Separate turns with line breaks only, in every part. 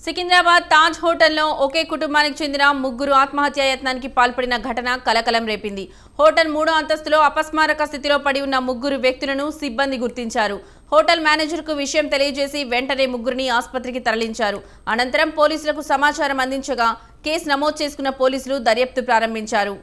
సికింద్రాబాద్ తాజ్ హోటల్లో ఒకే కుటుంబానికి చెందిన ముగ్గురు ఆత్మహత్యా యత్నానికి పాల్పడిన ఘటన కలకలం రేపింది. హోటల్ 3వ అంతస్తులో అపస్మారక స్థితిలో పడి ఉన్న ముగ్గురు వ్యక్తులను సిబ్బంది గుర్తించారు. హోటల్ మేనేజర్కు విషయం తెలియజేసి వెంటనే ముగ్గురిని ఆసుపత్రికి తరలించారు. అనంతరం పోలీసులకు సమాచారం అందించగా కేసు నమోదు చేసుకున్న పోలీసులు దర్యాప్తు ప్రారంభించారు.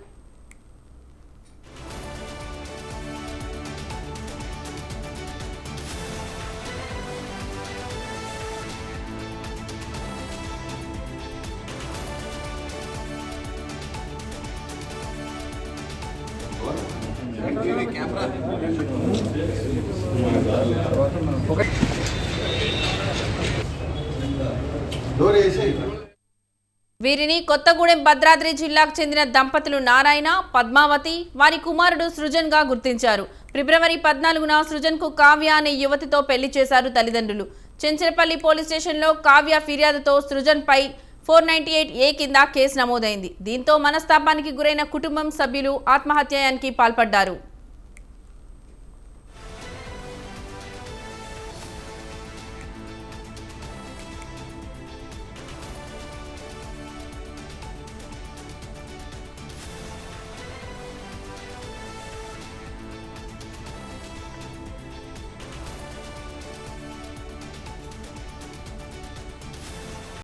వీరిని కొత్తగూడెం భద్రాద్రి జిల్లాకు చెందిన దంపతులు నారాయణ, పద్మావతి, వారి కుమారుడు సృజన్ గా గుర్తించారు. ఫిబ్రవరి 14న సృజన్ కు కావ్య అనే యువతితో పెళ్లి చేశారు తల్లిదండ్రులు. చెంచలపల్లి పోలీస్ స్టేషన్లో కావ్య ఫిర్యాదుతో సృజన్ పై 498A కింద కేసు నమోదైంది. దీంతో మనస్తాపానికి గురైన కుటుంబం సభ్యులు ఆత్మహత్యానికి పాల్పడ్డారు.